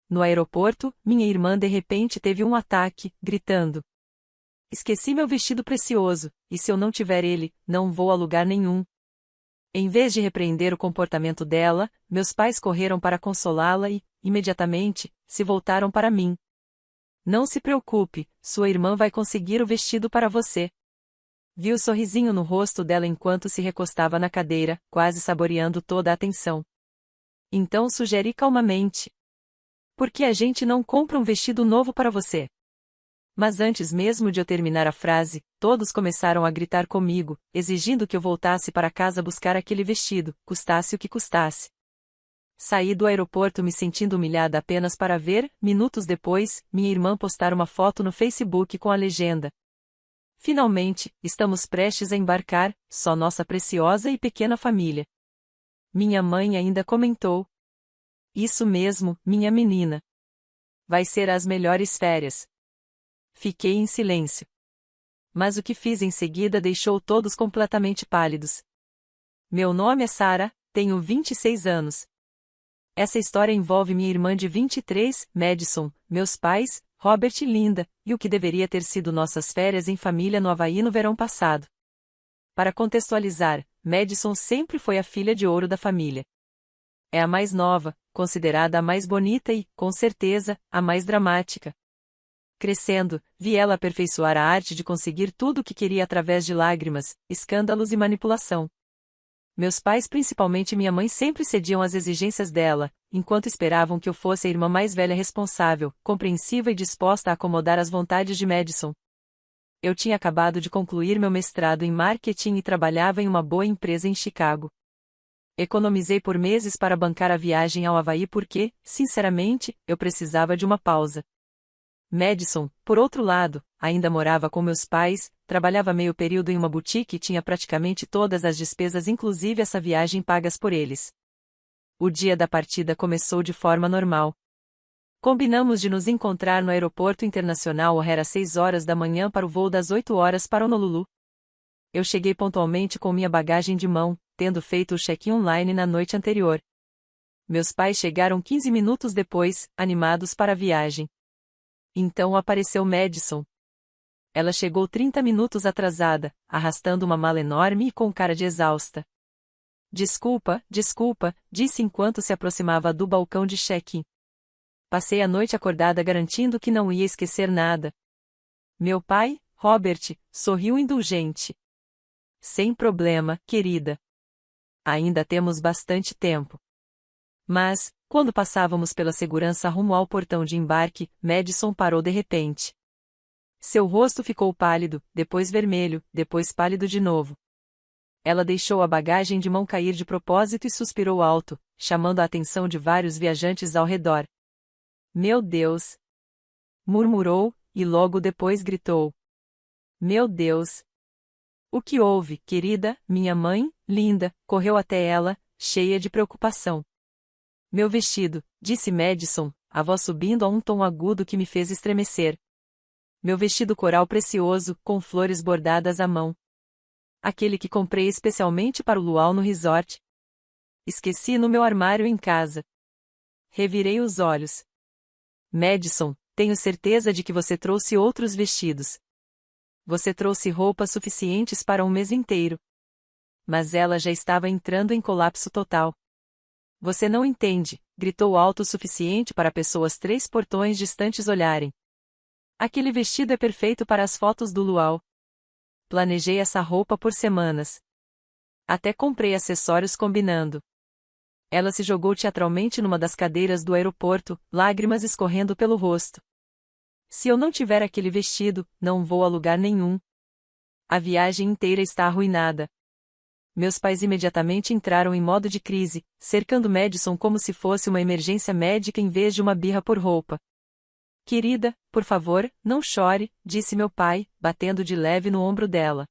No aeroporto, minha irmã de repente teve um ataque, gritando: "Esqueci meu vestido precioso, e se eu não tiver ele, não vou a lugar nenhum." Em vez de repreender o comportamento dela, meus pais correram para consolá-la e, imediatamente, se voltaram para mim. "Não se preocupe, sua irmã vai conseguir o vestido para você." Vi o sorrisinho no rosto dela enquanto se recostava na cadeira, quase saboreando toda a atenção. Então sugeri calmamente: "Por que a gente não compra um vestido novo para você?" Mas antes mesmo de eu terminar a frase, todos começaram a gritar comigo, exigindo que eu voltasse para casa buscar aquele vestido, custasse o que custasse. Saí do aeroporto me sentindo humilhada apenas para ver, minutos depois, minha irmã postar uma foto no Facebook com a legenda: "Finalmente, estamos prestes a embarcar, só nossa preciosa e pequena família." Minha mãe ainda comentou: "Isso mesmo, minha menina. Vai ser as melhores férias." Fiquei em silêncio. Mas o que fiz em seguida deixou todos completamente pálidos. Meu nome é Sarah, tenho 26 anos. Essa história envolve minha irmã de 23, Madison, meus pais, Robert e Linda, e o que deveria ter sido nossas férias em família no Havaí no verão passado. Para contextualizar, Madison sempre foi a filha de ouro da família. É a mais nova, considerada a mais bonita e, com certeza, a mais dramática. Crescendo, vi ela aperfeiçoar a arte de conseguir tudo o que queria através de lágrimas, escândalos e manipulação. Meus pais, principalmente minha mãe, sempre cediam às exigências dela, enquanto esperavam que eu fosse a irmã mais velha responsável, compreensiva e disposta a acomodar as vontades de Madison. Eu tinha acabado de concluir meu mestrado em marketing e trabalhava em uma boa empresa em Chicago. Economizei por meses para bancar a viagem ao Havaí porque, sinceramente, eu precisava de uma pausa. Madison, por outro lado, ainda morava com meus pais, trabalhava meio período em uma boutique e tinha praticamente todas as despesas, inclusive essa viagem, pagas por eles. O dia da partida começou de forma normal. Combinamos de nos encontrar no aeroporto internacional O'Hare às 6 horas da manhã para o voo das 8 horas para Honolulu. Eu cheguei pontualmente com minha bagagem de mão, tendo feito o check-in online na noite anterior. Meus pais chegaram 15 minutos depois, animados para a viagem. Então apareceu Madison. Ela chegou 30 minutos atrasada, arrastando uma mala enorme e com cara de exausta. Desculpa, disse enquanto se aproximava do balcão de check-in. Passei a noite acordada garantindo que não ia esquecer nada. Meu pai, Robert, sorriu indulgente. Sem problema, querida. Ainda temos bastante tempo. Mas, quando passávamos pela segurança rumo ao portão de embarque, Madison parou de repente. Seu rosto ficou pálido, depois vermelho, depois pálido de novo. Ela deixou a bagagem de mão cair de propósito e suspirou alto, chamando a atenção de vários viajantes ao redor. Meu Deus! Murmurou, e logo depois gritou. Meu Deus! O que houve, querida? Minha mãe, Linda, correu até ela, cheia de preocupação. Meu vestido, disse Madison, a voz subindo a um tom agudo que me fez estremecer. Meu vestido coral precioso, com flores bordadas à mão. Aquele que comprei especialmente para o luau no resort. Esqueci no meu armário em casa. Revirei os olhos. Madison, tenho certeza de que você trouxe outros vestidos. Você trouxe roupas suficientes para um mês inteiro. Mas ela já estava entrando em colapso total. Você não entende, gritou alto o suficiente para pessoas 3 portões distantes olharem. Aquele vestido é perfeito para as fotos do luau. Planejei essa roupa por semanas. Até comprei acessórios combinando. Ela se jogou teatralmente numa das cadeiras do aeroporto, lágrimas escorrendo pelo rosto. Se eu não tiver aquele vestido, não vou a lugar nenhum. A viagem inteira está arruinada. Meus pais imediatamente entraram em modo de crise, cercando Madison como se fosse uma emergência médica em vez de uma birra por roupa. Querida, por favor, não chore, disse meu pai, batendo de leve no ombro dela.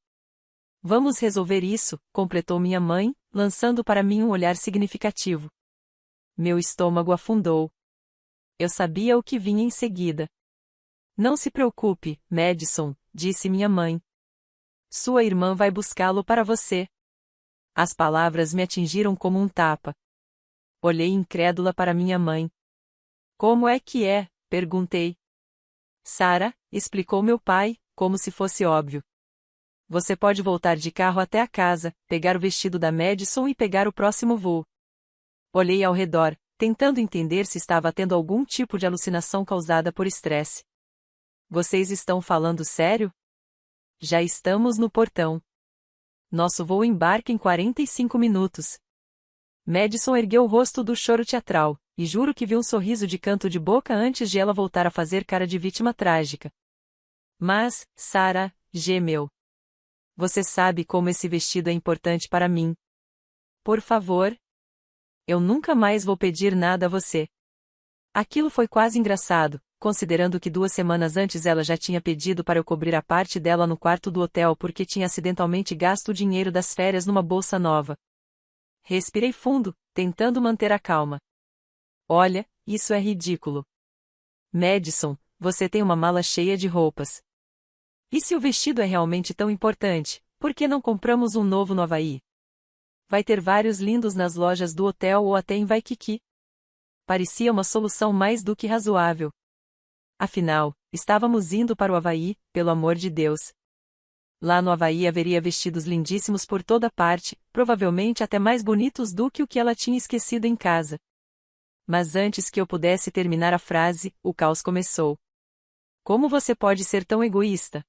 Vamos resolver isso, completou minha mãe, lançando para mim um olhar significativo. Meu estômago afundou. Eu sabia o que vinha em seguida. Não se preocupe, Madison, disse minha mãe. Sua irmã vai buscá-lo para você. As palavras me atingiram como um tapa. Olhei incrédula para minha mãe. Como é que é? Perguntei. Sarah, explicou meu pai, como se fosse óbvio. Você pode voltar de carro até a casa, pegar o vestido da Madison e pegar o próximo voo. Olhei ao redor, tentando entender se estava tendo algum tipo de alucinação causada por estresse. Vocês estão falando sério? Já estamos no portão. Nosso voo embarca em 45 minutos. Madison ergueu o rosto do choro teatral, e juro que vi um sorriso de canto de boca antes de ela voltar a fazer cara de vítima trágica. Mas, Sarah, gemeu. Você sabe como esse vestido é importante para mim. Por favor. Eu nunca mais vou pedir nada a você. Aquilo foi quase engraçado, considerando que 2 semanas antes ela já tinha pedido para eu cobrir a parte dela no quarto do hotel porque tinha acidentalmente gasto o dinheiro das férias numa bolsa nova. Respirei fundo, tentando manter a calma. Olha, isso é ridículo. Madison, você tem uma mala cheia de roupas. E se o vestido é realmente tão importante, por que não compramos um novo no Havaí? Vai ter vários lindos nas lojas do hotel ou até em Waikiki. Parecia uma solução mais do que razoável. Afinal, estávamos indo para o Havaí, pelo amor de Deus. Lá no Havaí haveria vestidos lindíssimos por toda parte, provavelmente até mais bonitos do que o que ela tinha esquecido em casa. Mas antes que eu pudesse terminar a frase, o caos começou. Como você pode ser tão egoísta?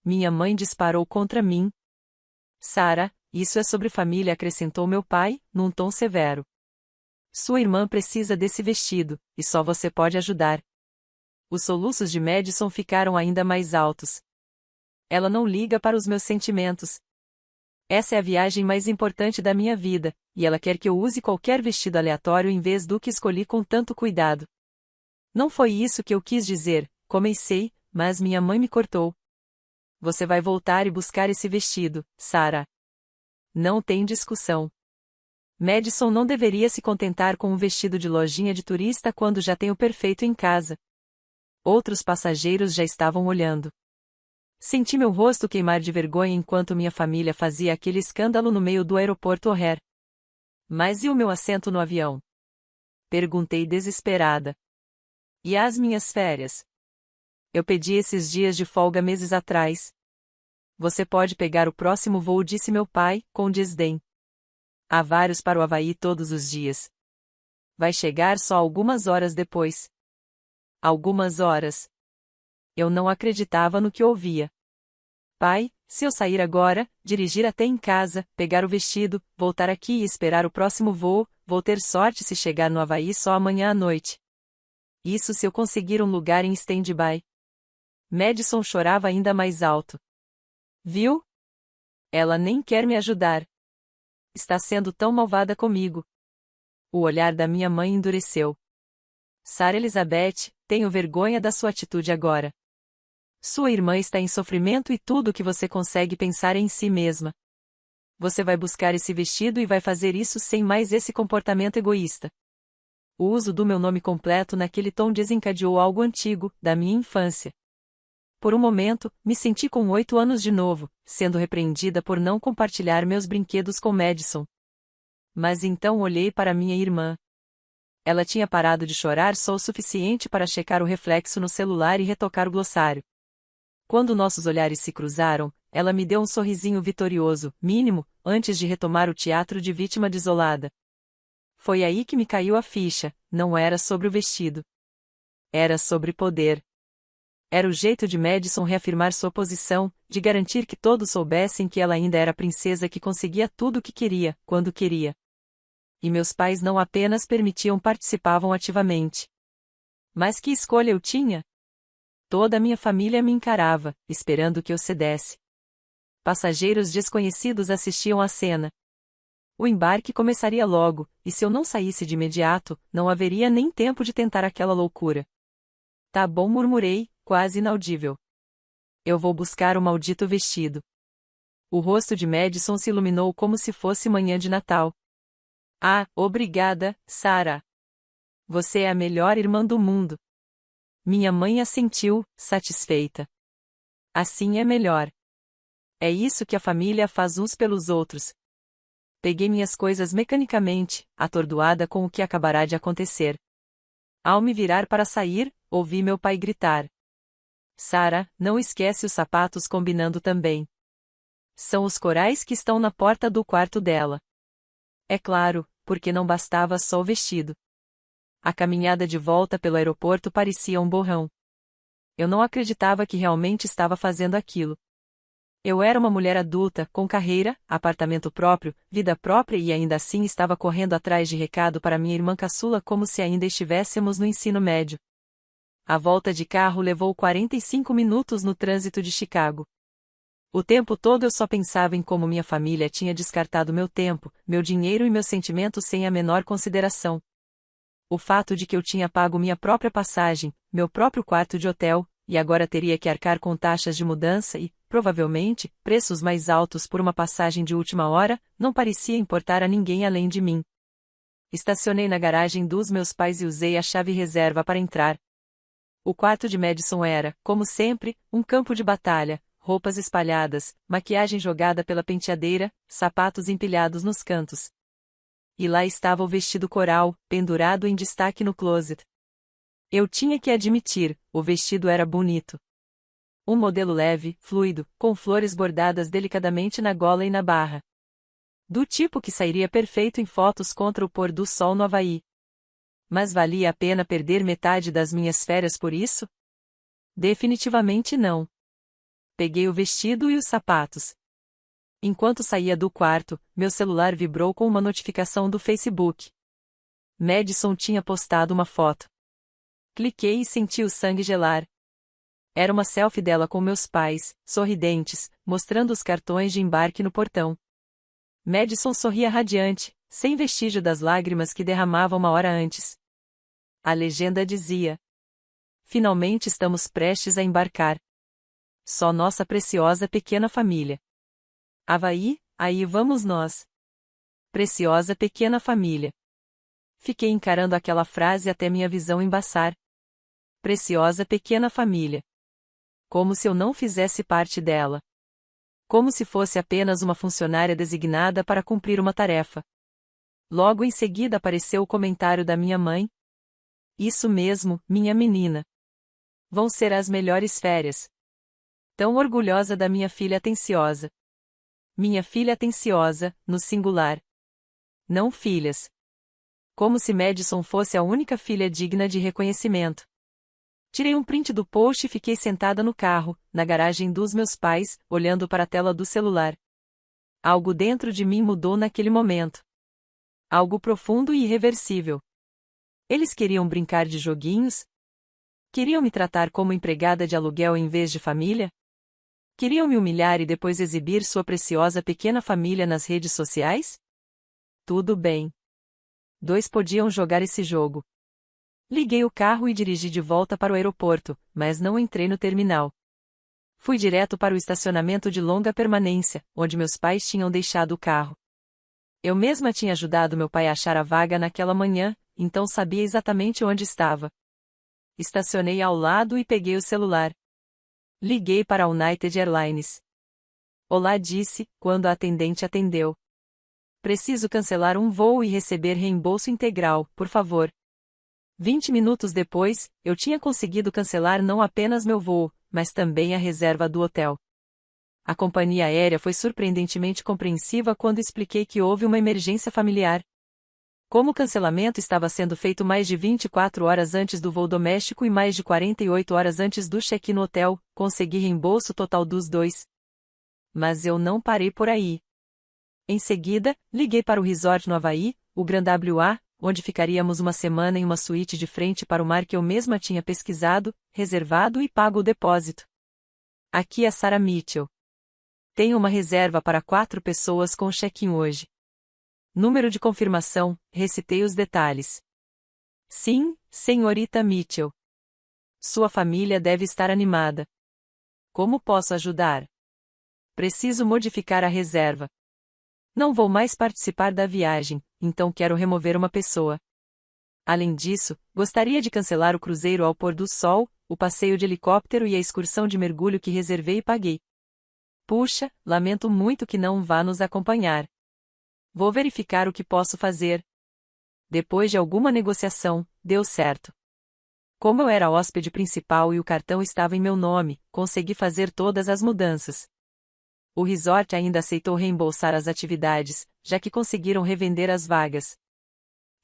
Minha mãe disparou contra mim. Sarah, isso é sobre família, acrescentou meu pai, num tom severo. Sua irmã precisa desse vestido, e só você pode ajudar. Os soluços de Madison ficaram ainda mais altos. Ela não liga para os meus sentimentos. Essa é a viagem mais importante da minha vida, e ela quer que eu use qualquer vestido aleatório em vez do que escolhi com tanto cuidado. Não foi isso que eu quis dizer, comecei, mas minha mãe me cortou. Você vai voltar e buscar esse vestido, Sarah. Não tem discussão. Madison não deveria se contentar com um vestido de lojinha de turista quando já tem o perfeito em casa. Outros passageiros já estavam olhando. Senti meu rosto queimar de vergonha enquanto minha família fazia aquele escândalo no meio do aeroporto O'Hare. Mas e o meu assento no avião? Perguntei desesperada. E as minhas férias? Eu pedi esses dias de folga meses atrás. Você pode pegar o próximo voo, disse meu pai, com desdém. Há vários para o Havaí todos os dias. Vai chegar só algumas horas depois. Algumas horas. Eu não acreditava no que ouvia. Pai, se eu sair agora, dirigir até em casa, pegar o vestido, voltar aqui e esperar o próximo voo, vou ter sorte se chegar no Havaí só amanhã à noite. Isso se eu conseguir um lugar em stand-by. Madison chorava ainda mais alto. Viu? Ela nem quer me ajudar. Está sendo tão malvada comigo. O olhar da minha mãe endureceu. Sarah Elizabeth, tenho vergonha da sua atitude agora. Sua irmã está em sofrimento e tudo o que você consegue pensar é em si mesma. Você vai buscar esse vestido e vai fazer isso sem mais esse comportamento egoísta. O uso do meu nome completo naquele tom desencadeou algo antigo, da minha infância. Por um momento, me senti com 8 anos de novo, sendo repreendida por não compartilhar meus brinquedos com Madison. Mas então olhei para minha irmã. Ela tinha parado de chorar só o suficiente para checar o reflexo no celular e retocar o glossário. Quando nossos olhares se cruzaram, ela me deu um sorrisinho vitorioso, mínimo, antes de retomar o teatro de vítima desolada. Foi aí que me caiu a ficha, não era sobre o vestido. Era sobre poder. Era o jeito de Madison reafirmar sua posição, de garantir que todos soubessem que ela ainda era a princesa que conseguia tudo o que queria, quando queria. E meus pais não apenas permitiam, participavam ativamente. Mas que escolha eu tinha? Toda a minha família me encarava, esperando que eu cedesse. Passageiros desconhecidos assistiam à cena. O embarque começaria logo, e se eu não saísse de imediato, não haveria nem tempo de tentar aquela loucura. Tá bom, murmurei, quase inaudível. Eu vou buscar o maldito vestido. O rosto de Madison se iluminou como se fosse manhã de Natal. Ah, obrigada, Sarah. Você é a melhor irmã do mundo. Minha mãe assentiu, satisfeita. Assim é melhor. É isso que a família faz uns pelos outros. Peguei minhas coisas mecanicamente, atordoada com o que acabará de acontecer. Ao me virar para sair, ouvi meu pai gritar: Sara, não esquece os sapatos combinando também. São os corais que estão na porta do quarto dela. É claro, porque não bastava só o vestido. A caminhada de volta pelo aeroporto parecia um borrão. Eu não acreditava que realmente estava fazendo aquilo. Eu era uma mulher adulta, com carreira, apartamento próprio, vida própria e ainda assim estava correndo atrás de recado para minha irmã caçula como se ainda estivéssemos no ensino médio. A volta de carro levou 45 minutos no trânsito de Chicago. O tempo todo eu só pensava em como minha família tinha descartado meu tempo, meu dinheiro e meus sentimentos sem a menor consideração. O fato de que eu tinha pago minha própria passagem, meu próprio quarto de hotel, e agora teria que arcar com taxas de mudança e, provavelmente, preços mais altos por uma passagem de última hora, não parecia importar a ninguém além de mim. Estacionei na garagem dos meus pais e usei a chave reserva para entrar. O quarto de Madison era, como sempre, um campo de batalha, roupas espalhadas, maquiagem jogada pela penteadeira, sapatos empilhados nos cantos. E lá estava o vestido coral, pendurado em destaque no closet. Eu tinha que admitir, o vestido era bonito. Um modelo leve, fluido, com flores bordadas delicadamente na gola e na barra. Do tipo que sairia perfeito em fotos contra o pôr do sol no Havaí. Mas valia a pena perder metade das minhas férias por isso? Definitivamente não. Peguei o vestido e os sapatos. Enquanto saía do quarto, meu celular vibrou com uma notificação do Facebook. Madison tinha postado uma foto. Cliquei e senti o sangue gelar. Era uma selfie dela com meus pais, sorridentes, mostrando os cartões de embarque no portão. Madison sorria radiante, sem vestígio das lágrimas que derramava uma hora antes. A legenda dizia: Finalmente estamos prestes a embarcar. Só nossa preciosa pequena família. Havaí, aí vamos nós. Preciosa pequena família. Fiquei encarando aquela frase até minha visão embaçar. Preciosa pequena família. Como se eu não fizesse parte dela. Como se fosse apenas uma funcionária designada para cumprir uma tarefa. Logo em seguida apareceu o comentário da minha mãe. Isso mesmo, minha menina. Vão ser as melhores férias. Tão orgulhosa da minha filha atenciosa. Minha filha atenciosa, no singular. Não filhas. Como se Madison fosse a única filha digna de reconhecimento. Tirei um print do post e fiquei sentada no carro, na garagem dos meus pais, olhando para a tela do celular. Algo dentro de mim mudou naquele momento. Algo profundo e irreversível. Eles queriam brincar de joguinhos? Queriam me tratar como empregada de aluguel em vez de família? Queriam me humilhar e depois exibir sua preciosa pequena família nas redes sociais? Tudo bem. Dois podiam jogar esse jogo. Liguei o carro e dirigi de volta para o aeroporto, mas não entrei no terminal. Fui direto para o estacionamento de longa permanência, onde meus pais tinham deixado o carro. Eu mesma tinha ajudado meu pai a achar a vaga naquela manhã, então sabia exatamente onde estava. Estacionei ao lado e peguei o celular. Liguei para a United Airlines. Olá, disse, quando a atendente atendeu. Preciso cancelar um voo e receber reembolso integral, por favor. 20 minutos depois, eu tinha conseguido cancelar não apenas meu voo, mas também a reserva do hotel. A companhia aérea foi surpreendentemente compreensiva quando expliquei que houve uma emergência familiar. Como o cancelamento estava sendo feito mais de 24 horas antes do voo doméstico e mais de 48 horas antes do check-in no hotel, consegui reembolso total dos dois. Mas eu não parei por aí. Em seguida, liguei para o resort no Havaí, o Grand WA, onde ficaríamos uma semana em uma suíte de frente para o mar que eu mesma tinha pesquisado, reservado e pago o depósito. Aqui é Sarah Mitchell. Tenho uma reserva para 4 pessoas com check-in hoje. Número de confirmação, recitei os detalhes. Sim, senhorita Mitchell. Sua família deve estar animada. Como posso ajudar? Preciso modificar a reserva. Não vou mais participar da viagem, então quero remover uma pessoa. Além disso, gostaria de cancelar o cruzeiro ao pôr do sol, o passeio de helicóptero e a excursão de mergulho que reservei e paguei. Puxa, lamento muito que não vá nos acompanhar. Vou verificar o que posso fazer. Depois de alguma negociação, deu certo. Como eu era hóspede principal e o cartão estava em meu nome, consegui fazer todas as mudanças. O resort ainda aceitou reembolsar as atividades, já que conseguiram revender as vagas.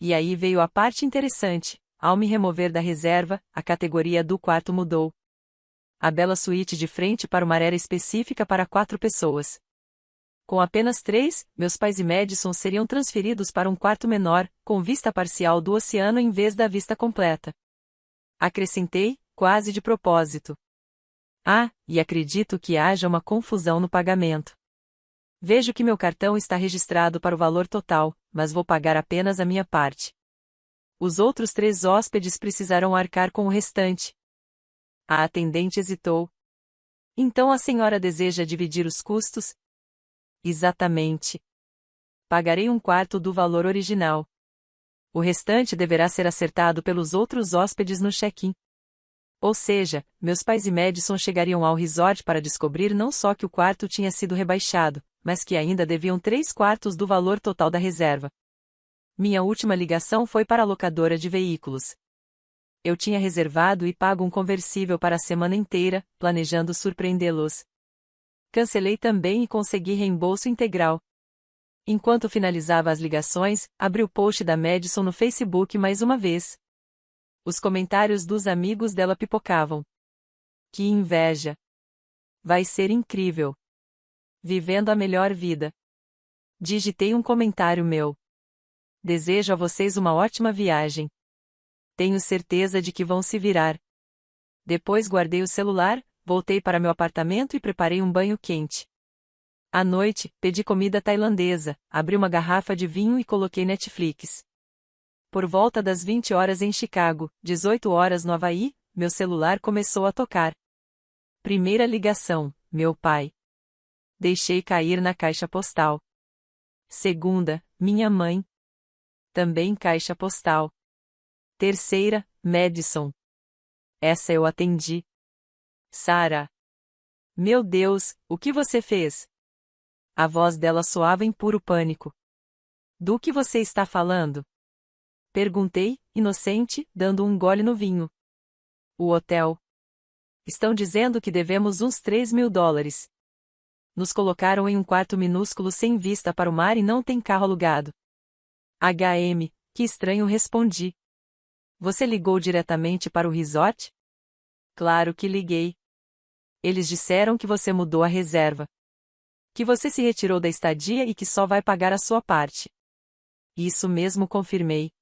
E aí veio a parte interessante: ao me remover da reserva, a categoria do quarto mudou. A bela suíte de frente para uma era específica para 4 pessoas. Com apenas 3, meus pais e Madison seriam transferidos para um quarto menor, com vista parcial do oceano em vez da vista completa. Acrescentei, quase de propósito. Ah, e acredito que haja uma confusão no pagamento. Vejo que meu cartão está registrado para o valor total, mas vou pagar apenas a minha parte. Os outros 3 hóspedes precisarão arcar com o restante. A atendente hesitou. Então a senhora deseja dividir os custos? Exatamente. Pagarei um quarto do valor original. O restante deverá ser acertado pelos outros hóspedes no check-in. Ou seja, meus pais e Madison chegariam ao resort para descobrir não só que o quarto tinha sido rebaixado, mas que ainda deviam 3/4 do valor total da reserva. Minha última ligação foi para a locadora de veículos. Eu tinha reservado e pago um conversível para a semana inteira, planejando surpreendê-los. Cancelei também e consegui reembolso integral. Enquanto finalizava as ligações, abri o post da Madison no Facebook mais uma vez. Os comentários dos amigos dela pipocavam. Que inveja! Vai ser incrível! Vivendo a melhor vida. Digitei um comentário meu. Desejo a vocês uma ótima viagem. Tenho certeza de que vão se virar. Depois guardei o celular, voltei para meu apartamento e preparei um banho quente. À noite, pedi comida tailandesa, abri uma garrafa de vinho e coloquei Netflix. Por volta das 20 horas em Chicago, 18 horas no Havaí, meu celular começou a tocar. Primeira ligação, meu pai. Deixei cair na caixa postal. Segunda, minha mãe. Também caixa postal. Terceira, Madison. Essa eu atendi. Sarah. Meu Deus, o que você fez? A voz dela soava em puro pânico. Do que você está falando? Perguntei, inocente, dando um gole no vinho. O hotel. Estão dizendo que devemos uns $3.000. Nos colocaram em um quarto minúsculo sem vista para o mar e não tem carro alugado. Que estranho, respondi. Você ligou diretamente para o resort? Claro que liguei. Eles disseram que você mudou a reserva. Que você se retirou da estadia e que só vai pagar a sua parte. Isso mesmo, confirmei.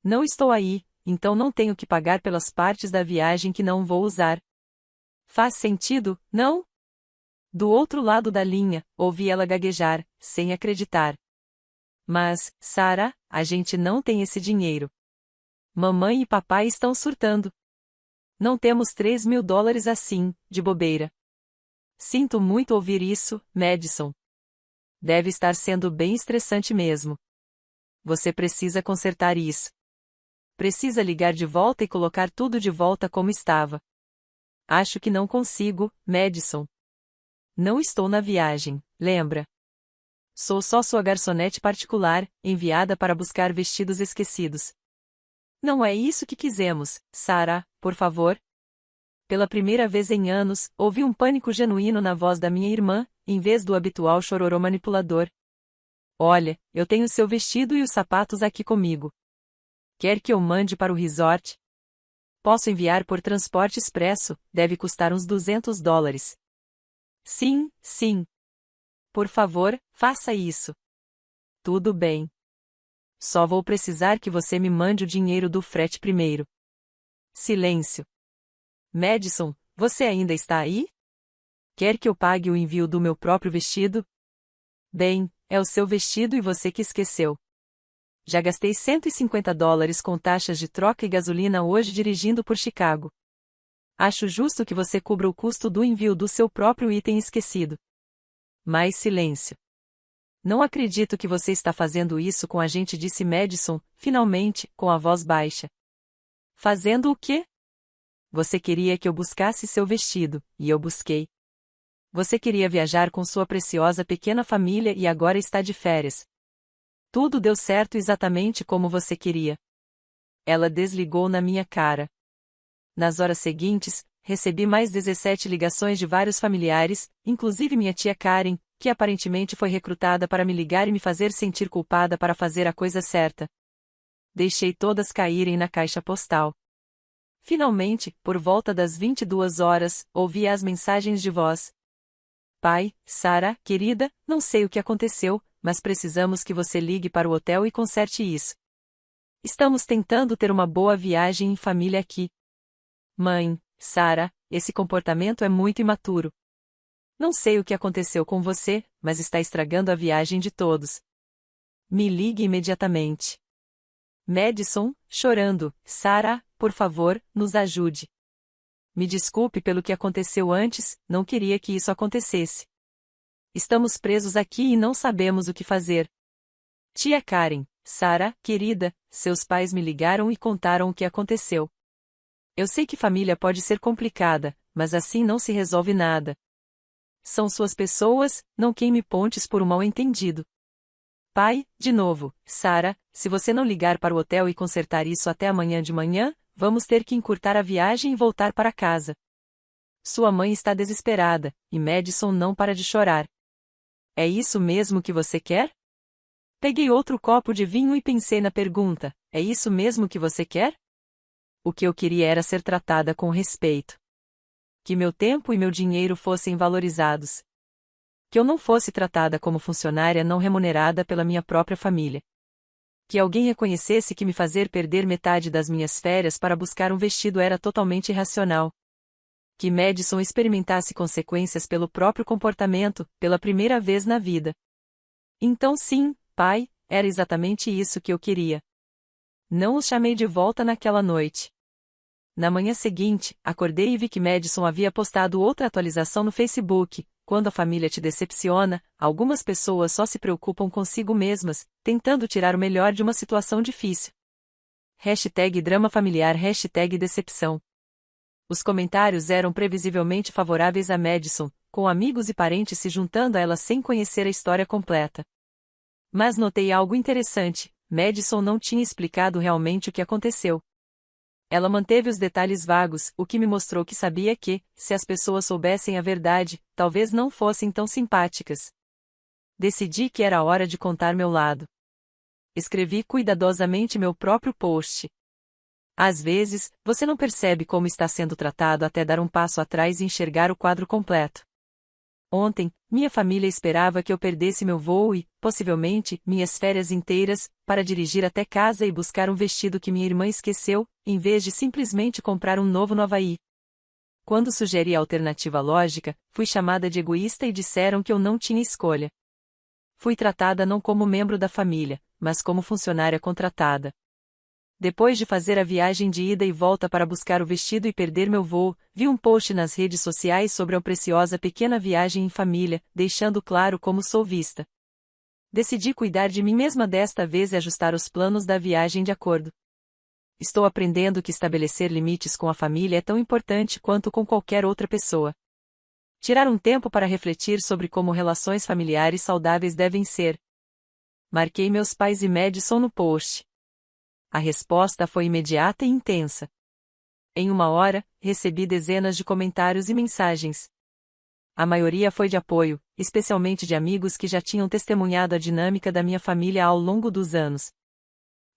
Não estou aí, então não tenho que pagar pelas partes da viagem que não vou usar. Faz sentido, não? Do outro lado da linha, ouvi ela gaguejar, sem acreditar. Mas, Sarah, a gente não tem esse dinheiro. Mamãe e papai estão surtando. Não temos $3.000 assim, de bobeira. Sinto muito ouvir isso, Madison. Deve estar sendo bem estressante mesmo. Você precisa consertar isso. Precisa ligar de volta e colocar tudo de volta como estava. Acho que não consigo, Madison. Não estou na viagem, lembra? Sou só sua garçonete particular, enviada para buscar vestidos esquecidos. Não é isso que quisemos, Sarah, por favor. Pela primeira vez em anos, ouvi um pânico genuíno na voz da minha irmã, em vez do habitual chororô manipulador. Olha, eu tenho seu vestido e os sapatos aqui comigo. Quer que eu mande para o resort? Posso enviar por transporte expresso, deve custar uns $200. Sim, sim. Por favor, faça isso. Tudo bem. Só vou precisar que você me mande o dinheiro do frete primeiro. Silêncio. Madison, você ainda está aí? Quer que eu pague o envio do meu próprio vestido? Bem, é o seu vestido e você que esqueceu. Já gastei $150 com taxas de troca e gasolina hoje dirigindo por Chicago. Acho justo que você cubra o custo do envio do seu próprio item esquecido. Mais silêncio. Não acredito que você está fazendo isso com a gente, disse Madison, finalmente, com a voz baixa. Fazendo o quê? Você queria que eu buscasse seu vestido, e eu busquei. Você queria viajar com sua preciosa pequena família e agora está de férias. Tudo deu certo exatamente como você queria. Ela desligou na minha cara. Nas horas seguintes, recebi mais 17 ligações de vários familiares, inclusive minha tia Karen, que aparentemente foi recrutada para me ligar e me fazer sentir culpada para fazer a coisa certa. Deixei todas caírem na caixa postal. Finalmente, por volta das 22 horas, ouvi as mensagens de voz. Pai, Sara, querida, não sei o que aconteceu, mas precisamos que você ligue para o hotel e conserte isso. Estamos tentando ter uma boa viagem em família aqui. Mãe, Sara, esse comportamento é muito imaturo. Não sei o que aconteceu com você, mas está estragando a viagem de todos. Me ligue imediatamente. Madison, chorando, Sara, por favor, nos ajude. Me desculpe pelo que aconteceu antes, não queria que isso acontecesse. Estamos presos aqui e não sabemos o que fazer. Tia Karen, Sara, querida, seus pais me ligaram e contaram o que aconteceu. Eu sei que família pode ser complicada, mas assim não se resolve nada. São suas pessoas, não queime pontes por um mal-entendido. Pai, de novo, Sara, se você não ligar para o hotel e consertar isso até amanhã de manhã, vamos ter que encurtar a viagem e voltar para casa. Sua mãe está desesperada, e Madison não para de chorar. É isso mesmo que você quer? Peguei outro copo de vinho e pensei na pergunta, é isso mesmo que você quer? O que eu queria era ser tratada com respeito. Que meu tempo e meu dinheiro fossem valorizados. Que eu não fosse tratada como funcionária não remunerada pela minha própria família. Que alguém reconhecesse que me fazer perder metade das minhas férias para buscar um vestido era totalmente irracional. Que Madison experimentasse consequências pelo próprio comportamento, pela primeira vez na vida. Então sim, pai, era exatamente isso que eu queria. Não os chamei de volta naquela noite. Na manhã seguinte, acordei e vi que Madison havia postado outra atualização no Facebook. Quando a família te decepciona, algumas pessoas só se preocupam consigo mesmas, tentando tirar o melhor de uma situação difícil. #drama familiar #decepção. Os comentários eram previsivelmente favoráveis a Madison, com amigos e parentes se juntando a ela sem conhecer a história completa. Mas notei algo interessante, Madison não tinha explicado realmente o que aconteceu. Ela manteve os detalhes vagos, o que me mostrou que sabia que, se as pessoas soubessem a verdade, talvez não fossem tão simpáticas. Decidi que era hora de contar meu lado. Escrevi cuidadosamente meu próprio post. Às vezes, você não percebe como está sendo tratado até dar um passo atrás e enxergar o quadro completo. Ontem, minha família esperava que eu perdesse meu voo e, possivelmente, minhas férias inteiras, para dirigir até casa e buscar um vestido que minha irmã esqueceu, em vez de simplesmente comprar um novo no Havaí. Quando sugeri a alternativa lógica, fui chamada de egoísta e disseram que eu não tinha escolha. Fui tratada não como membro da família, mas como funcionária contratada. Depois de fazer a viagem de ida e volta para buscar o vestido e perder meu voo, vi um post nas redes sociais sobre a preciosa pequena viagem em família, deixando claro como sou vista. Decidi cuidar de mim mesma desta vez e ajustar os planos da viagem de acordo. Estou aprendendo que estabelecer limites com a família é tão importante quanto com qualquer outra pessoa. Tirar um tempo para refletir sobre como relações familiares saudáveis devem ser. Marquei meus pais e Madison no post. A resposta foi imediata e intensa. Em uma hora, recebi dezenas de comentários e mensagens. A maioria foi de apoio, especialmente de amigos que já tinham testemunhado a dinâmica da minha família ao longo dos anos.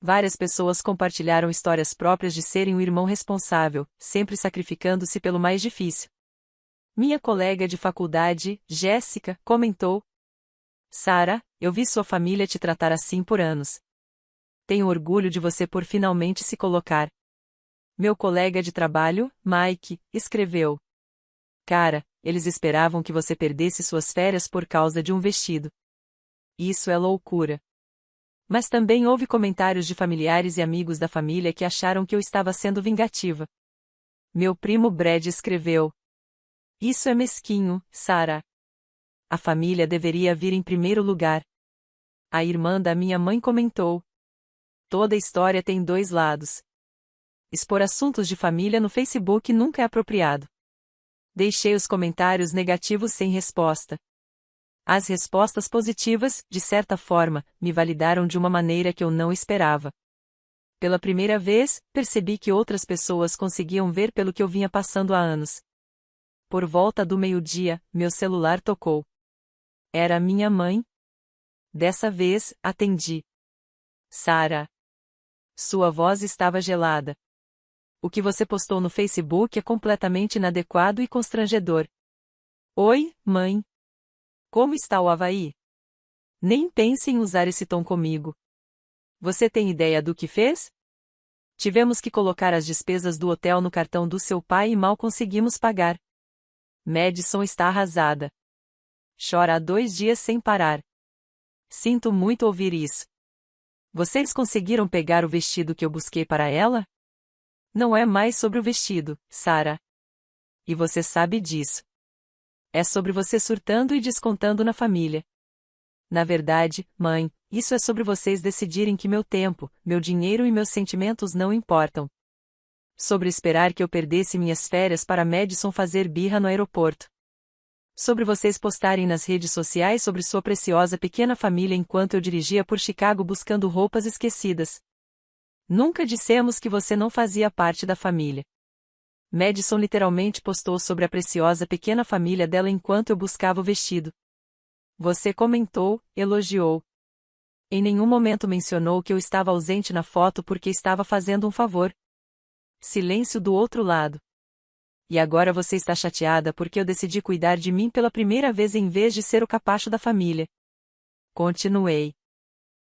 Várias pessoas compartilharam histórias próprias de serem o irmão responsável, sempre sacrificando-se pelo mais difícil. Minha colega de faculdade, Jéssica, comentou: Sara, eu vi sua família te tratar assim por anos. Tenho orgulho de você por finalmente se colocar. Meu colega de trabalho, Mike, escreveu: Cara, eles esperavam que você perdesse suas férias por causa de um vestido. Isso é loucura. Mas também houve comentários de familiares e amigos da família que acharam que eu estava sendo vingativa. Meu primo Brad escreveu: Isso é mesquinho, Sara. A família deveria vir em primeiro lugar. A irmã da minha mãe comentou: Toda história tem dois lados. Expor assuntos de família no Facebook nunca é apropriado. Deixei os comentários negativos sem resposta. As respostas positivas, de certa forma, me validaram de uma maneira que eu não esperava. Pela primeira vez, percebi que outras pessoas conseguiam ver pelo que eu vinha passando há anos. Por volta do meio-dia, meu celular tocou. Era minha mãe. Dessa vez, atendi. Sara. Sua voz estava gelada. O que você postou no Facebook é completamente inadequado e constrangedor. Oi, mãe. Como está o Havaí? Nem pense em usar esse tom comigo. Você tem ideia do que fez? Tivemos que colocar as despesas do hotel no cartão do seu pai e mal conseguimos pagar. Madison está arrasada. Chora há 2 dias sem parar. Sinto muito ouvir isso. Vocês conseguiram pegar o vestido que eu busquei para ela? Não é mais sobre o vestido, Sara. E você sabe disso. É sobre você surtando e descontando na família. Na verdade, mãe, isso é sobre vocês decidirem que meu tempo, meu dinheiro e meus sentimentos não importam. Sobre esperar que eu perdesse minhas férias para Madison fazer birra no aeroporto. Sobre vocês postarem nas redes sociais sobre sua preciosa pequena família enquanto eu dirigia por Chicago buscando roupas esquecidas. Nunca dissemos que você não fazia parte da família. Madison literalmente postou sobre a preciosa pequena família dela enquanto eu buscava o vestido. Você comentou, elogiou. Em nenhum momento mencionou que eu estava ausente na foto porque estava fazendo um favor. Silêncio do outro lado. E agora você está chateada porque eu decidi cuidar de mim pela primeira vez em vez de ser o capacho da família. Continuei.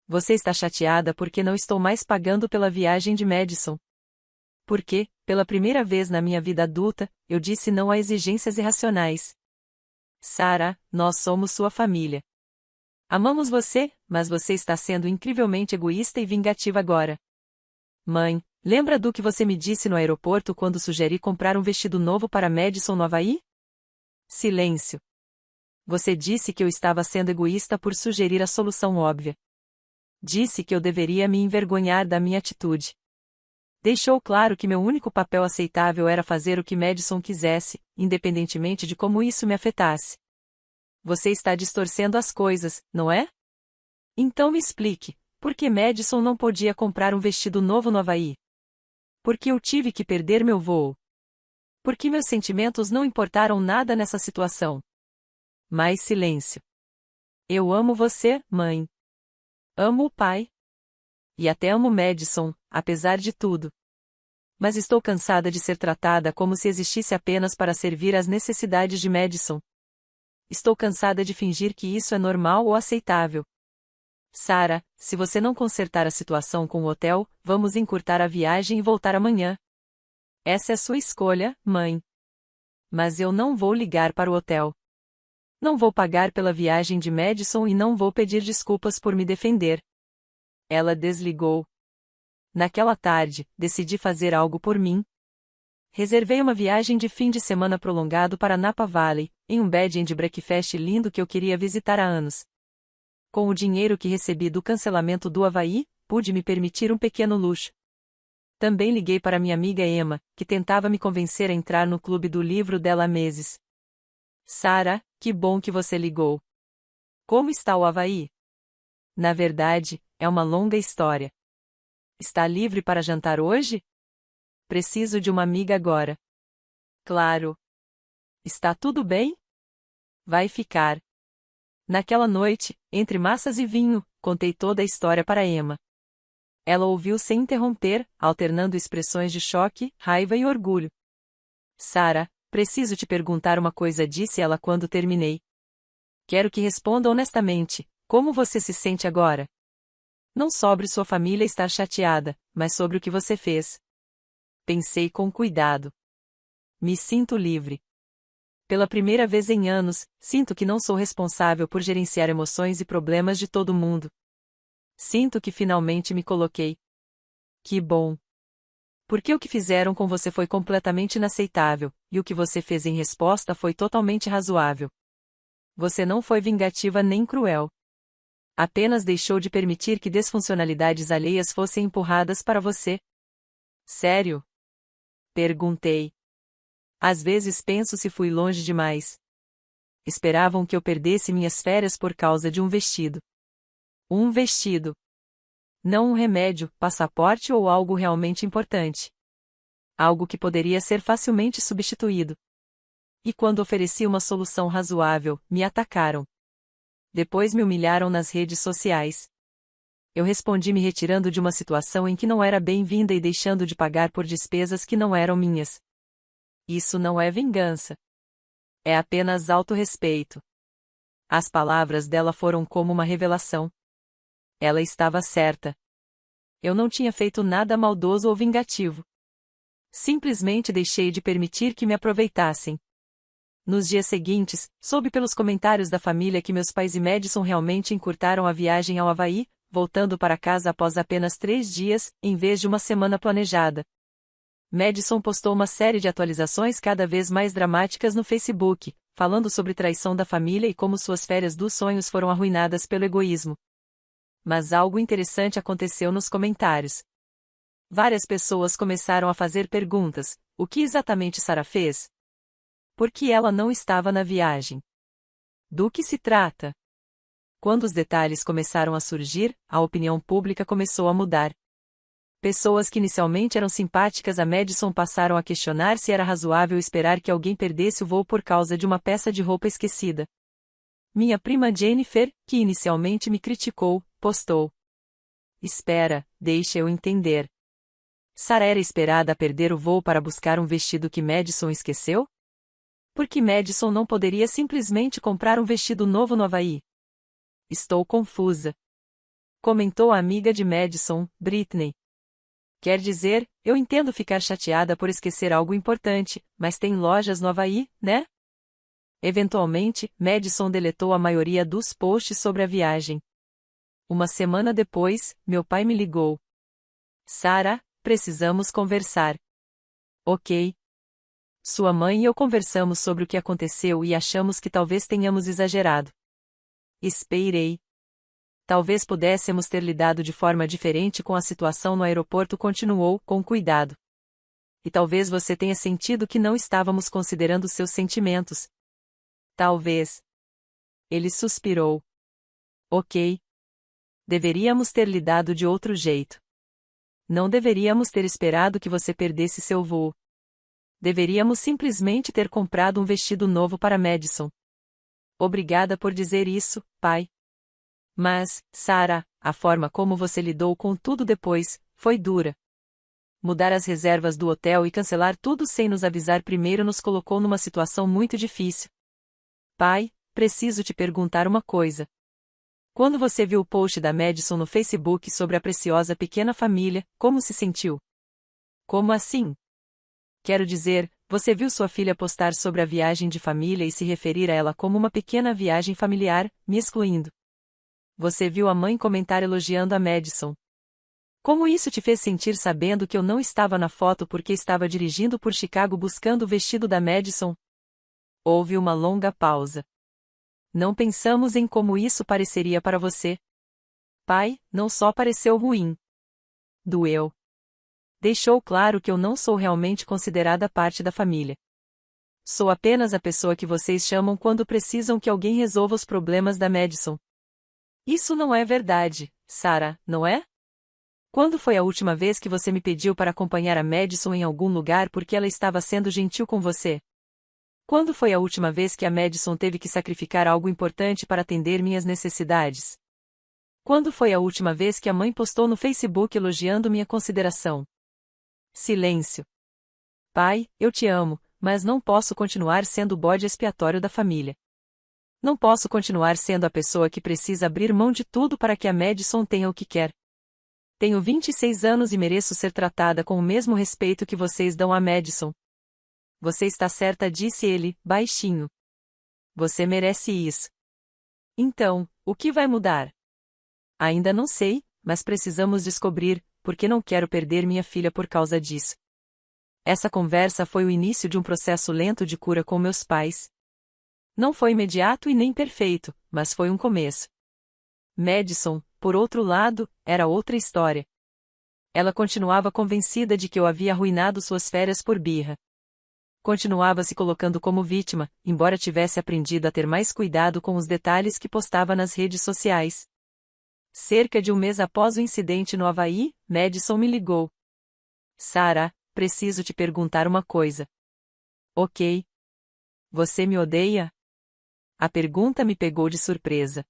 Você está chateada porque não estou mais pagando pela viagem de Madison. Porque, pela primeira vez na minha vida adulta, eu disse não a exigências irracionais. Sara, nós somos sua família. Amamos você, mas você está sendo incrivelmente egoísta e vingativa agora. Mãe, lembra do que você me disse no aeroporto quando sugeri comprar um vestido novo para Madison no Havaí? Silêncio. Você disse que eu estava sendo egoísta por sugerir a solução óbvia. Disse que eu deveria me envergonhar da minha atitude. Deixou claro que meu único papel aceitável era fazer o que Madison quisesse, independentemente de como isso me afetasse. Você está distorcendo as coisas, não é? Então me explique, por que Madison não podia comprar um vestido novo no Havaí? Por que eu tive que perder meu voo? Por que meus sentimentos não importaram nada nessa situação? Mais silêncio. Eu amo você, mãe. Amo o pai. E até amo Madison, apesar de tudo. Mas estou cansada de ser tratada como se existisse apenas para servir às necessidades de Madison. Estou cansada de fingir que isso é normal ou aceitável. Sara, se você não consertar a situação com o hotel, vamos encurtar a viagem e voltar amanhã. Essa é sua escolha, mãe. Mas eu não vou ligar para o hotel. Não vou pagar pela viagem de Madison e não vou pedir desculpas por me defender. Ela desligou. Naquela tarde, decidi fazer algo por mim. Reservei uma viagem de fim de semana prolongado para Napa Valley, em um bed and breakfast lindo que eu queria visitar há anos. Com o dinheiro que recebi do cancelamento do Havaí, pude me permitir um pequeno luxo. Também liguei para minha amiga Emma, que tentava me convencer a entrar no clube do livro dela há meses. Sara, que bom que você ligou. Como está o Havaí? Na verdade, é uma longa história. Está livre para jantar hoje? Preciso de uma amiga agora. Claro. Está tudo bem? Vai ficar. Naquela noite, entre massas e vinho, contei toda a história para Emma. Ela ouviu sem interromper, alternando expressões de choque, raiva e orgulho. Sara, preciso te perguntar uma coisa, disse ela quando terminei. Quero que responda honestamente, como você se sente agora? Não sobre sua família estar chateada, mas sobre o que você fez. Pensei com cuidado. Me sinto livre. Pela primeira vez em anos, sinto que não sou responsável por gerenciar emoções e problemas de todo mundo. Sinto que finalmente me coloquei. Que bom. Porque o que fizeram com você foi completamente inaceitável, e o que você fez em resposta foi totalmente razoável. Você não foi vingativa nem cruel. Apenas deixou de permitir que desfuncionalidades alheias fossem empurradas para você. Sério? Perguntei. Às vezes penso se fui longe demais. Esperavam que eu perdesse minhas férias por causa de um vestido. Um vestido. Não um remédio, passaporte ou algo realmente importante. Algo que poderia ser facilmente substituído. E quando ofereci uma solução razoável, me atacaram. Depois me humilharam nas redes sociais. Eu respondi me retirando de uma situação em que não era bem-vinda e deixando de pagar por despesas que não eram minhas. Isso não é vingança. É apenas autorrespeito. As palavras dela foram como uma revelação. Ela estava certa. Eu não tinha feito nada maldoso ou vingativo. Simplesmente deixei de permitir que me aproveitassem. Nos dias seguintes, soube pelos comentários da família que meus pais e Madison realmente encurtaram a viagem ao Havaí, voltando para casa após apenas 3 dias, em vez de uma semana planejada. Madison postou uma série de atualizações cada vez mais dramáticas no Facebook, falando sobre traição da família e como suas férias dos sonhos foram arruinadas pelo egoísmo. Mas algo interessante aconteceu nos comentários. Várias pessoas começaram a fazer perguntas: o que exatamente Sarah fez? Por que ela não estava na viagem? Do que se trata? Quando os detalhes começaram a surgir, a opinião pública começou a mudar. Pessoas que inicialmente eram simpáticas a Madison passaram a questionar se era razoável esperar que alguém perdesse o voo por causa de uma peça de roupa esquecida. Minha prima Jennifer, que inicialmente me criticou, postou: Espera, deixa eu entender. Sarah era esperada a perder o voo para buscar um vestido que Madison esqueceu? Por que Madison não poderia simplesmente comprar um vestido novo no Havaí? Estou confusa. Comentou a amiga de Madison, Britney. Quer dizer, eu entendo ficar chateada por esquecer algo importante, mas tem lojas no Havaí, né? Eventualmente, Madison deletou a maioria dos posts sobre a viagem. Uma semana depois, meu pai me ligou. Sarah, precisamos conversar. Ok. Sua mãe e eu conversamos sobre o que aconteceu e achamos que talvez tenhamos exagerado. Esperei. Talvez pudéssemos ter lidado de forma diferente com a situação no aeroporto, continuou, com cuidado. E talvez você tenha sentido que não estávamos considerando seus sentimentos. Talvez. Ele suspirou. Ok. Deveríamos ter lidado de outro jeito. Não deveríamos ter esperado que você perdesse seu voo. Deveríamos simplesmente ter comprado um vestido novo para Madison. Obrigada por dizer isso, pai. Mas, Sarah, a forma como você lidou com tudo depois, foi dura. Mudar as reservas do hotel e cancelar tudo sem nos avisar primeiro nos colocou numa situação muito difícil. Pai, preciso te perguntar uma coisa. Quando você viu o post da Madison no Facebook sobre a preciosa pequena família, como se sentiu? Como assim? Quero dizer, você viu sua filha postar sobre a viagem de família e se referir a ela como uma pequena viagem familiar, me excluindo. Você viu a mãe comentar elogiando a Madison. Como isso te fez sentir sabendo que eu não estava na foto porque estava dirigindo por Chicago buscando o vestido da Madison? Houve uma longa pausa. Não pensamos em como isso pareceria para você. Pai, não só pareceu ruim. Doeu. Deixou claro que eu não sou realmente considerada parte da família. Sou apenas a pessoa que vocês chamam quando precisam que alguém resolva os problemas da Madison. Isso não é verdade, Sarah, não é? Quando foi a última vez que você me pediu para acompanhar a Madison em algum lugar porque ela estava sendo gentil com você? Quando foi a última vez que a Madison teve que sacrificar algo importante para atender minhas necessidades? Quando foi a última vez que a mãe postou no Facebook elogiando minha consideração? Silêncio. Pai, eu te amo, mas não posso continuar sendo o bode expiatório da família. Não posso continuar sendo a pessoa que precisa abrir mão de tudo para que a Madison tenha o que quer. Tenho 26 anos e mereço ser tratada com o mesmo respeito que vocês dão a Madison. Você está certa, disse ele, baixinho. Você merece isso. Então, o que vai mudar? Ainda não sei, mas precisamos descobrir, porque não quero perder minha filha por causa disso. Essa conversa foi o início de um processo lento de cura com meus pais. Não foi imediato e nem perfeito, mas foi um começo. Madison, por outro lado, era outra história. Ela continuava convencida de que eu havia arruinado suas férias por birra. Continuava se colocando como vítima, embora tivesse aprendido a ter mais cuidado com os detalhes que postava nas redes sociais. Cerca de um mês após o incidente no Havaí, Madison me ligou. Sarah, preciso te perguntar uma coisa. Ok. Você me odeia? A pergunta me pegou de surpresa.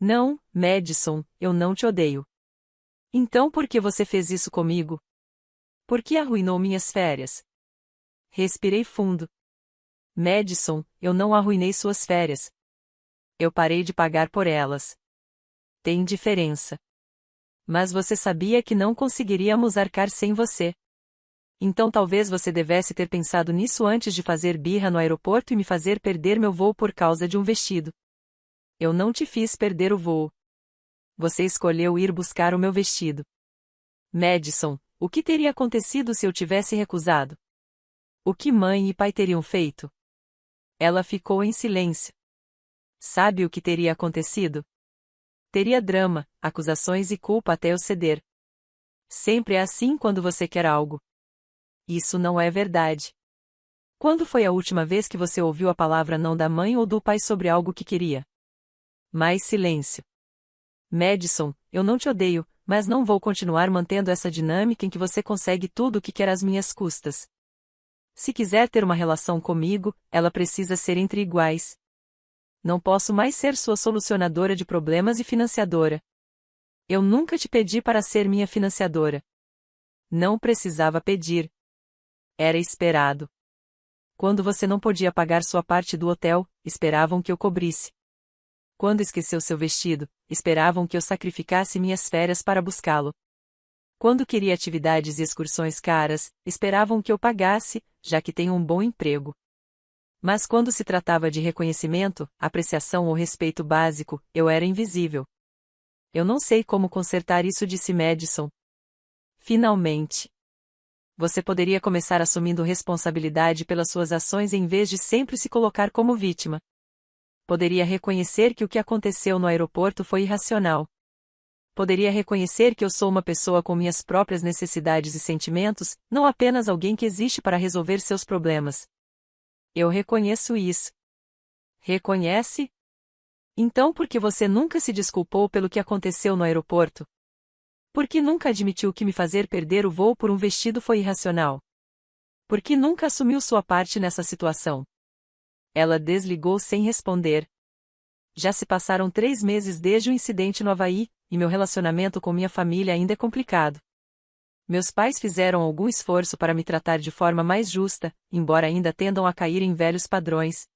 Não, Madison, eu não te odeio. Então por que você fez isso comigo? Por que arruinou minhas férias? Respirei fundo. Madison, eu não arruinei suas férias. Eu parei de pagar por elas. Tem diferença. Mas você sabia que não conseguiríamos arcar sem você. Então talvez você devesse ter pensado nisso antes de fazer birra no aeroporto e me fazer perder meu voo por causa de um vestido. Eu não te fiz perder o voo. Você escolheu ir buscar o meu vestido. Madison, o que teria acontecido se eu tivesse recusado? O que mãe e pai teriam feito? Ela ficou em silêncio. Sabe o que teria acontecido? Teria drama, acusações e culpa até eu ceder. Sempre é assim quando você quer algo. Isso não é verdade. Quando foi a última vez que você ouviu a palavra não da mãe ou do pai sobre algo que queria? Mais silêncio. Madison, eu não te odeio, mas não vou continuar mantendo essa dinâmica em que você consegue tudo o que quer às minhas custas. Se quiser ter uma relação comigo, ela precisa ser entre iguais. Não posso mais ser sua solucionadora de problemas e financiadora. Eu nunca te pedi para ser minha financiadora. Não precisava pedir. Era esperado. Quando você não podia pagar sua parte do hotel, esperavam que eu cobrisse. Quando esqueceu seu vestido, esperavam que eu sacrificasse minhas férias para buscá-lo. Quando queria atividades e excursões caras, esperavam que eu pagasse, já que tenho um bom emprego. Mas quando se tratava de reconhecimento, apreciação ou respeito básico, eu era invisível. Eu não sei como consertar isso, disse Madison. Finalmente. Você poderia começar assumindo responsabilidade pelas suas ações em vez de sempre se colocar como vítima. Poderia reconhecer que o que aconteceu no aeroporto foi irracional. Poderia reconhecer que eu sou uma pessoa com minhas próprias necessidades e sentimentos, não apenas alguém que existe para resolver seus problemas. Eu reconheço isso. Reconhece? Então por que você nunca se desculpou pelo que aconteceu no aeroporto? Por que nunca admitiu que me fazer perder o voo por um vestido foi irracional? Por que nunca assumiu sua parte nessa situação? Ela desligou sem responder. Já se passaram 3 meses desde o incidente no Havaí, e meu relacionamento com minha família ainda é complicado. Meus pais fizeram algum esforço para me tratar de forma mais justa, embora ainda tendam a cair em velhos padrões.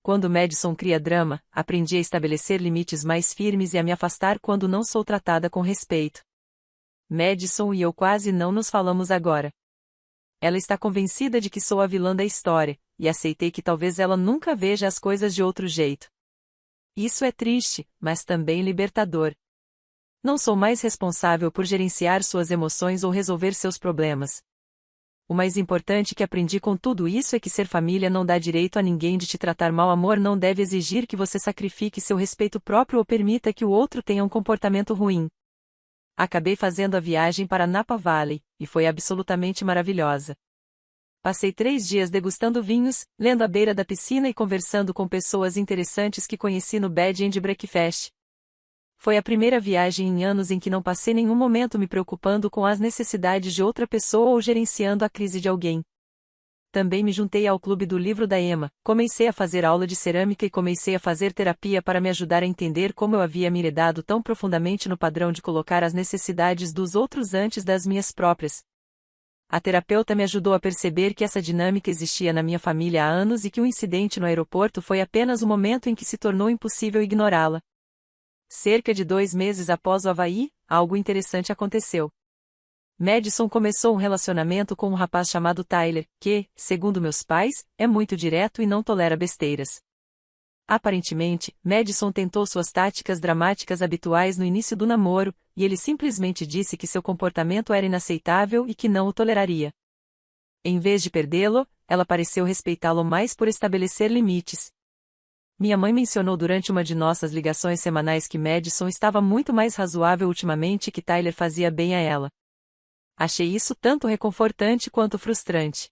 Quando Madison cria drama, aprendi a estabelecer limites mais firmes e a me afastar quando não sou tratada com respeito. Madison e eu quase não nos falamos agora. Ela está convencida de que sou a vilã da história, e aceitei que talvez ela nunca veja as coisas de outro jeito. Isso é triste, mas também libertador. Não sou mais responsável por gerenciar suas emoções ou resolver seus problemas. O mais importante que aprendi com tudo isso é que ser família não dá direito a ninguém de te tratar mal. Amor não deve exigir que você sacrifique seu respeito próprio ou permita que o outro tenha um comportamento ruim. Acabei fazendo a viagem para Napa Valley, e foi absolutamente maravilhosa. Passei 3 dias degustando vinhos, lendo à beira da piscina e conversando com pessoas interessantes que conheci no Bed and Breakfast. Foi a primeira viagem em anos em que não passei nenhum momento me preocupando com as necessidades de outra pessoa ou gerenciando a crise de alguém. Também me juntei ao clube do livro da Emma, comecei a fazer aula de cerâmica e comecei a fazer terapia para me ajudar a entender como eu havia me enredado tão profundamente no padrão de colocar as necessidades dos outros antes das minhas próprias. A terapeuta me ajudou a perceber que essa dinâmica existia na minha família há anos e que o incidente no aeroporto foi apenas o momento em que se tornou impossível ignorá-la. Cerca de 2 meses após o Havaí, algo interessante aconteceu. Madison começou um relacionamento com um rapaz chamado Tyler, que, segundo meus pais, é muito direto e não tolera besteiras. Aparentemente, Madison tentou suas táticas dramáticas habituais no início do namoro, e ele simplesmente disse que seu comportamento era inaceitável e que não o toleraria. Em vez de perdê-lo, ela pareceu respeitá-lo mais por estabelecer limites. Minha mãe mencionou durante uma de nossas ligações semanais que Madison estava muito mais razoável ultimamente e que Tyler fazia bem a ela. Achei isso tanto reconfortante quanto frustrante.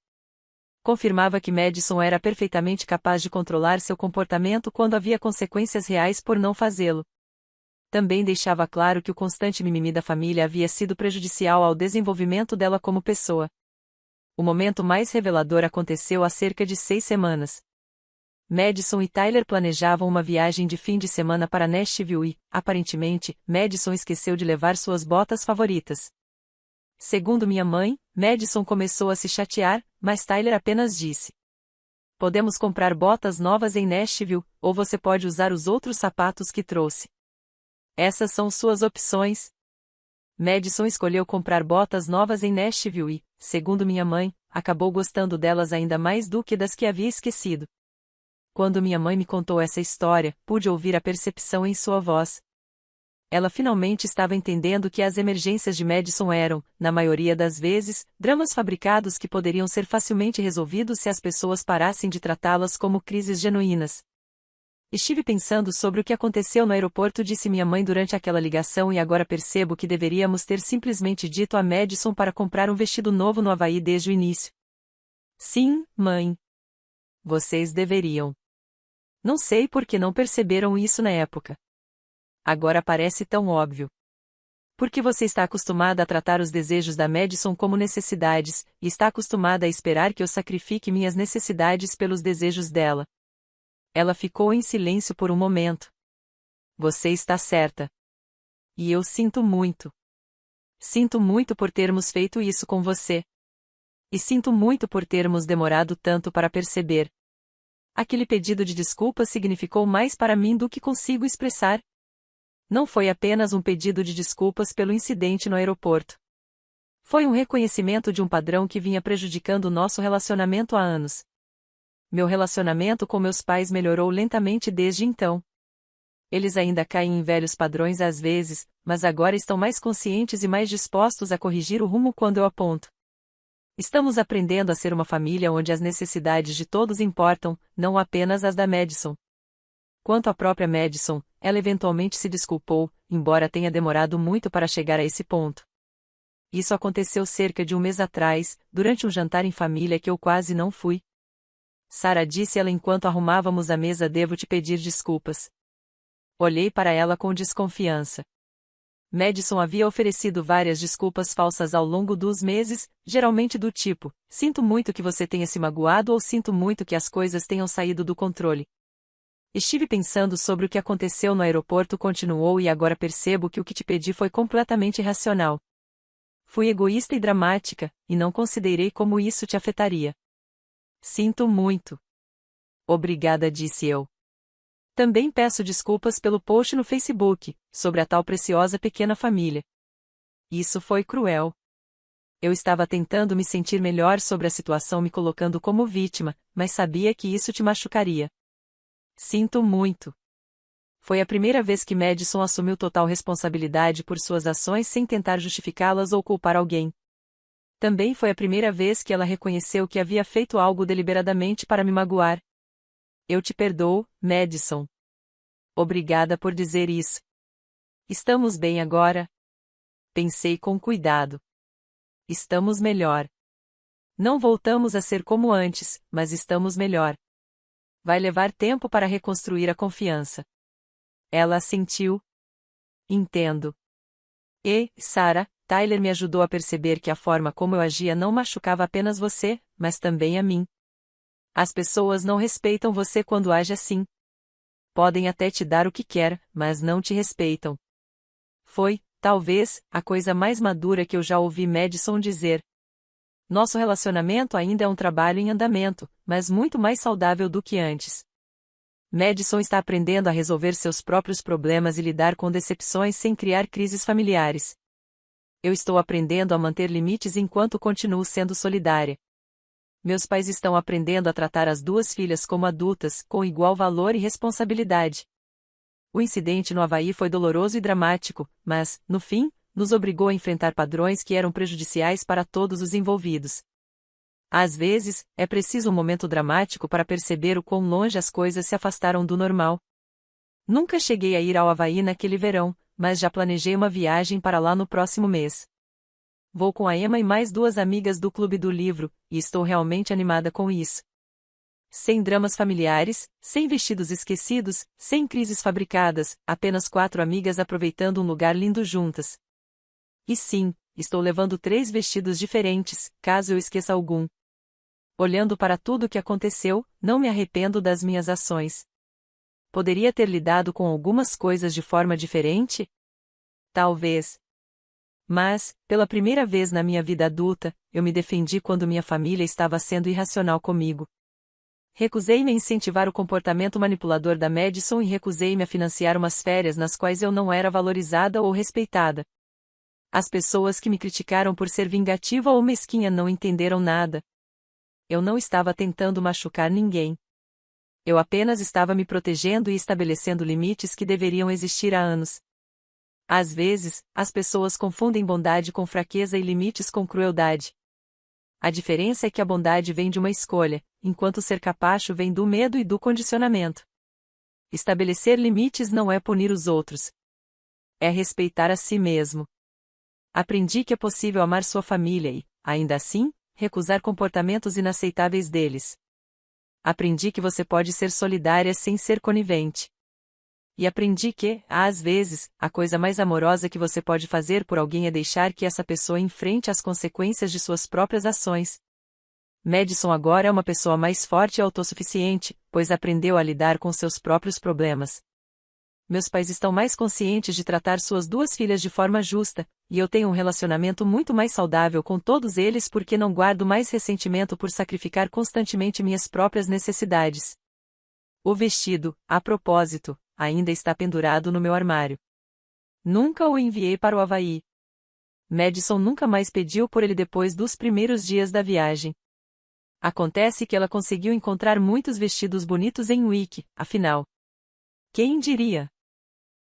Confirmava que Madison era perfeitamente capaz de controlar seu comportamento quando havia consequências reais por não fazê-lo. também deixava claro que o constante mimimi da família havia sido prejudicial ao desenvolvimento dela como pessoa. O momento mais revelador aconteceu há cerca de 6 semanas. Madison e Tyler planejavam uma viagem de fim de semana para Nashville e, aparentemente, Madison esqueceu de levar suas botas favoritas. Segundo minha mãe, Madison começou a se chatear, mas Tyler apenas disse: "Podemos comprar botas novas em Nashville, ou você pode usar os outros sapatos que trouxe. Essas são suas opções." Madison escolheu comprar botas novas em Nashville e, segundo minha mãe, acabou gostando delas ainda mais do que das que havia esquecido. Quando minha mãe me contou essa história, pude ouvir a percepção em sua voz. Ela finalmente estava entendendo que as emergências de Madison eram, na maioria das vezes, dramas fabricados que poderiam ser facilmente resolvidos se as pessoas parassem de tratá-las como crises genuínas. "Estive pensando sobre o que aconteceu no aeroporto", disse minha mãe durante aquela ligação, "e agora percebo que deveríamos ter simplesmente dito a Madison para comprar um vestido novo no Havaí desde o início." "Sim, mãe. Vocês deveriam. Não sei por que não perceberam isso na época. Agora parece tão óbvio. Porque você está acostumada a tratar os desejos da Madison como necessidades, e está acostumada a esperar que eu sacrifique minhas necessidades pelos desejos dela." Ela ficou em silêncio por um momento. "Você está certa. E eu sinto muito. Sinto muito por termos feito isso com você. E sinto muito por termos demorado tanto para perceber. Aquele pedido de desculpas significou mais para mim do que consigo expressar. Não foi apenas um pedido de desculpas pelo incidente no aeroporto. Foi um reconhecimento de um padrão que vinha prejudicando nosso relacionamento há anos. Meu relacionamento com meus pais melhorou lentamente desde então. Eles ainda caem em velhos padrões às vezes, mas agora estão mais conscientes e mais dispostos a corrigir o rumo quando eu aponto. Estamos aprendendo a ser uma família onde as necessidades de todos importam, não apenas as da Madison. Quanto à própria Madison, ela eventualmente se desculpou, embora tenha demorado muito para chegar a esse ponto. Isso aconteceu cerca de um mês atrás, durante um jantar em família que eu quase não fui. "Sarah", disse ela enquanto arrumávamos a mesa, "devo te pedir desculpas." Olhei para ela com desconfiança. Madison havia oferecido várias desculpas falsas ao longo dos meses, geralmente do tipo: "Sinto muito que você tenha se magoado" ou "Sinto muito que as coisas tenham saído do controle." "Estive pensando sobre o que aconteceu no aeroporto", continuou, "e agora percebo que o que te pedi foi completamente irracional. Fui egoísta e dramática, e não considerei como isso te afetaria. Sinto muito." "Obrigada", disse eu. "Também peço desculpas pelo post no Facebook, sobre a tal preciosa pequena família. Isso foi cruel. Eu estava tentando me sentir melhor sobre a situação, me colocando como vítima, mas sabia que isso te machucaria. Sinto muito." Foi a primeira vez que Madison assumiu total responsabilidade por suas ações sem tentar justificá-las ou culpar alguém. Também foi a primeira vez que ela reconheceu que havia feito algo deliberadamente para me magoar. "Eu te perdoo, Madison. Obrigada por dizer isso. Estamos bem agora?" Pensei com cuidado. "Estamos melhor. Não voltamos a ser como antes, mas estamos melhor. Vai levar tempo para reconstruir a confiança." Ela assentiu. "Entendo." "E, Sarah, Tyler me ajudou a perceber que a forma como eu agia não machucava apenas você, mas também a mim. As pessoas não respeitam você quando age assim. Podem até te dar o que quer, mas não te respeitam." Foi, talvez, a coisa mais madura que eu já ouvi Madison dizer. Nosso relacionamento ainda é um trabalho em andamento, mas muito mais saudável do que antes. Madison está aprendendo a resolver seus próprios problemas e lidar com decepções sem criar crises familiares. Eu estou aprendendo a manter limites enquanto continuo sendo solidária. Meus pais estão aprendendo a tratar as duas filhas como adultas, com igual valor e responsabilidade. O incidente no Havaí foi doloroso e dramático, mas, no fim, nos obrigou a enfrentar padrões que eram prejudiciais para todos os envolvidos. Às vezes, é preciso um momento dramático para perceber o quão longe as coisas se afastaram do normal. Nunca cheguei a ir ao Havaí naquele verão, mas já planejei uma viagem para lá no próximo mês. Vou com a Emma e mais 2 amigas do Clube do Livro, e estou realmente animada com isso. sem dramas familiares, sem vestidos esquecidos, sem crises fabricadas, apenas 4 amigas aproveitando um lugar lindo juntas. E sim, estou levando 3 vestidos diferentes, caso eu esqueça algum. Olhando para tudo o que aconteceu, não me arrependo das minhas ações. Poderia ter lidado com algumas coisas de forma diferente? Talvez. Mas, pela primeira vez na minha vida adulta, eu me defendi quando minha família estava sendo irracional comigo. Recusei-me a incentivar o comportamento manipulador da Madison e recusei-me a financiar umas férias nas quais eu não era valorizada ou respeitada. As pessoas que me criticaram por ser vingativa ou mesquinha não entenderam nada. Eu não estava tentando machucar ninguém. Eu apenas estava me protegendo e estabelecendo limites que deveriam existir há anos. Às vezes, as pessoas confundem bondade com fraqueza e limites com crueldade. A diferença é que a bondade vem de uma escolha, enquanto ser capacho vem do medo e do condicionamento. Estabelecer limites não é punir os outros. É respeitar a si mesmo. Aprendi que é possível amar sua família e, ainda assim, recusar comportamentos inaceitáveis deles. Aprendi que você pode ser solidária sem ser conivente. E aprendi que, às vezes, a coisa mais amorosa que você pode fazer por alguém é deixar que essa pessoa enfrente as consequências de suas próprias ações. Madison agora é uma pessoa mais forte e autossuficiente, pois aprendeu a lidar com seus próprios problemas. Meus pais estão mais conscientes de tratar suas 2 filhas de forma justa, e eu tenho um relacionamento muito mais saudável com todos eles porque não guardo mais ressentimento por sacrificar constantemente minhas próprias necessidades. O vestido, a propósito, ainda está pendurado no meu armário. Nunca o enviei para o Havaí. Madison nunca mais pediu por ele depois dos primeiros dias da viagem. Acontece que ela conseguiu encontrar muitos vestidos bonitos em Wiki, afinal. Quem diria?